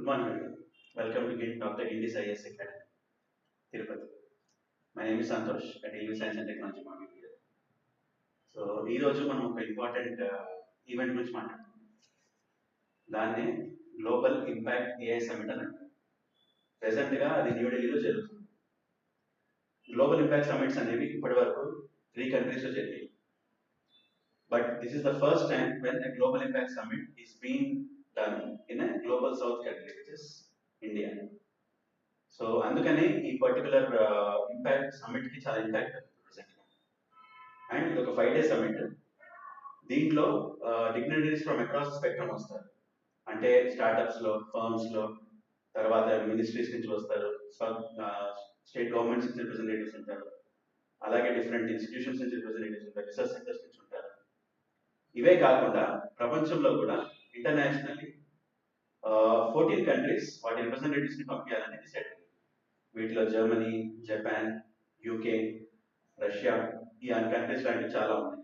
Good morning, everyone. Welcome to Dr. Gindis IAS Academy, Tirupati. My name is Santosh at AU Science and Technology module here. So ఈ రోజు మనం ఒక important event గురించి మాట్లాడుతున్నాం. దాన్నే global impact AI summit అని అంటారు. ప్రెసెంట్గా అది న్యూఢిల్లీలో జరుగుతుంది. గ్లోబల్ ఇంపాక్ట్ సమిట్స్ అనేవి ఇప్పటి వరకు 3 కంట్రీస్లో జరిగాయి. But this is the first time when a global impact summit is being done in a global south country, which is India. So అందుకనే ఈ పర్టికులర్ ఇంపాక్ట్ సమిట్ కి చాలా ఇంపాక్ట్ ప్రెసెంట్ అండ్ ఇది ఒక 5 days సమిట్. దీంట్లో dignitaries from across spectrum వస్తారు. అంటే startups లో, ఫర్మ్స్ లో, తర్వాత మినిస్ట్రీస్ నుంచి వస్తారు, స్టేట్ గవర్నమెంట్స్ నుంచి రిప్రజెంటేటివ్స్ ఉంటారు, అలాగే డిఫరెంట్ ఇన్స్టిట్యూషన్స్ నుంచి రిప్రజెంటేటివ్స్ ఉంటారు, రీసెర్చ్ సెంటర్స్ నుంచి ఉంటారు. ఇవే కాకుండా ప్రపంచంలో కూడా ఇంటర్నేషనల్లీ 14 కంట్రీస్ వాటి రిప్రజెంటేటివ్స్ ని పంపించాలని డిసైడ్. వీటిలో జర్మనీ, జపాన్, యూకే, రష్యా, ఈ కంట్రీస్ లాంటివి చాలా ఉన్నాయి.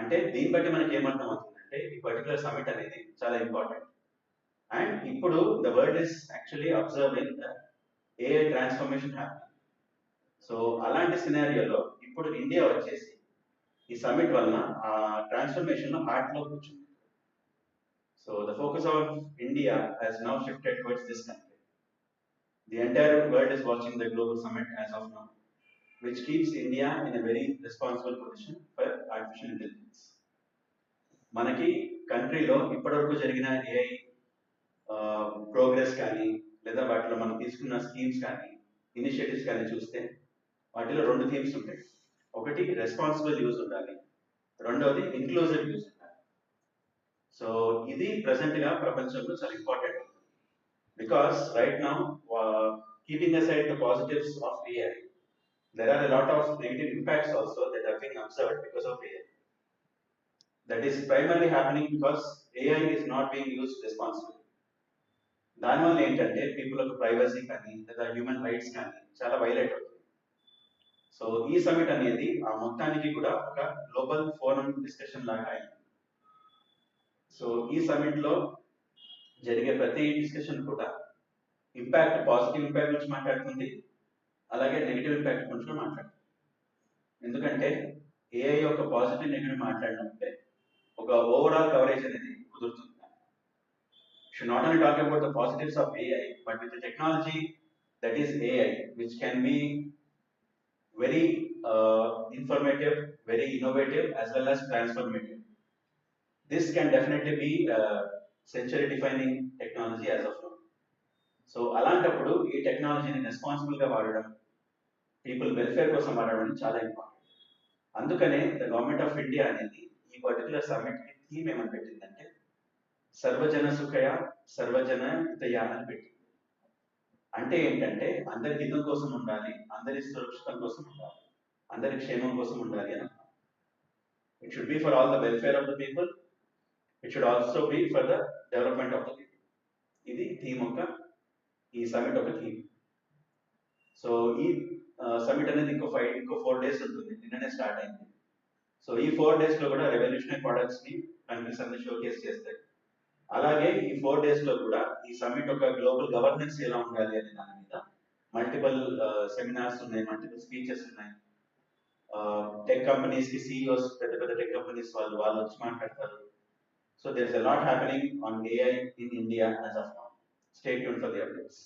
అంటే దీన్ని బట్టి మనకి ఏమర్థం అవుతుందంటే ఈ పర్టికులర్ సమిట్ అనేది చాలా ఇంపార్టెంట్. అండ్ ఇప్పుడు the world is actually observing the AI transformation happening. So అలాంటి సినారియోలో ఇప్పుడు ఇండియా వచ్చేసి ఈ సమిట్ వలన ఆ ట్రాన్స్ఫర్మేషన్ లో హార్ట్ లో కూర్చుంది. So the focus of India has now shifted towards this country. The entire world is watching the global summit as of now, which keeps India in a very responsible position for artificial intelligence. మనకి కంట్రీలో ఇప్పటివరకు జరిగిన AI progress కానీ లేదా వాటిలో మనం తీసుకున్న schemes కానీ ఇనిషియేటివ్స్ కానీ చూస్తే వాటిలో 2 థీమ్స్ ఉంటాయి. ఒకటి రెస్పాన్సిబుల్ యూజ్ ఉండాలి, రెండవది ఇన్క్లూజివ్ యూజ్ ఉండాలి. సో ఇది ప్రెసెంట్ గా ప్రపంచంలో చాలా important. Because right now keeping aside the positives of AI, there are a lot of negative impacts also that are being observed because of AI. That is primarily happening because AI is not being used responsibly. దానివల్ల ఏంటంటే people యొక్క privacy కానీ లేదా human rights కానీ చాలా violate అవుతుంది. So ఈ summit అనేది ఆ మొత్తానికి కూడా ఒక గ్లోబల్ ఫోరం డిస్కషన్ లాగా అయింది. సో ఈ సమిట్ లో జరిగే ప్రతి డిస్కషన్ కూడా ఇంపాక్ట్, పాజిటివ్ ఇంపాక్ట్ గురించి మాట్లాడుతుంది, అలాగే నెగిటివ్ ఇంపాక్ట్ గురించి మాట్లాడుతుంది. ఎందుకంటే ఏఐ యొక్క పాజిటివ్ నెగిటివ్ మాట్లాడినప్పుడే ఒక ఓవరాల్ కవరేజ్ అనేది కుదురుతుంది. Should not only talk about the positives of AI, but with the technology that is AI, which can be very informative, very innovative, as well as transformative. This can definitely be century defining technology as of now. So అలాంటప్పుడు ఈ టెక్నాలజీని responsible గా వాడడం, people welfare కోసం వాడడం చాలా important. అందుకనే the government of India అనేది ఈ పర్టికులర్ సమిట్ కి థీమ్ ఏమని పెట్టిందంటే సర్వజన సుఖయ సర్వజన హితయ అని పెట్టింది. అంటే ఏంటంటే అందరి హితం కోసం ఉండాలి, అందరి సురక్షితం కోసం ఉండాలి, అందరి క్షేమం కోసం ఉండాలి అని. It should be for all the welfare of the people, it should also be for the development of the people. ఇది థీమ్ ఒక ఈ సమిట్ ఒక థీమ్. సో ఈ సమిట్ అనేది ఇంకో 4 days ఉంటుంది. నిన్ననే స్టార్ట్ అయింది. సో ఈ 4 days లో కూడా రెవల్యూషనరీ ప్రొడక్ట్స్ ని కంట్రీస్ అన్ని షోకేస్ చేస్తాయి. అలాగే ఈ 4 days లో కూడా ఈ సమిట్ ఒక గ్లోబల్ గవర్నెన్స్ ఎలా ఉండాలి అనే దాని మీద మల్టిపుల్ సెమినార్స్ ఉన్నాయి, మల్టిపుల్ స్పీచెస్ ఉన్నాయి. టెక్ కంపెనీస్ కి సిఇఓస్, పెద్ద పెద్ద టెక్ కంపెనీస్ వాళ్ళు వచ్చి మాట్లాడతారు. So there is a lot happening on AI in India as of now. Stay tuned for the updates.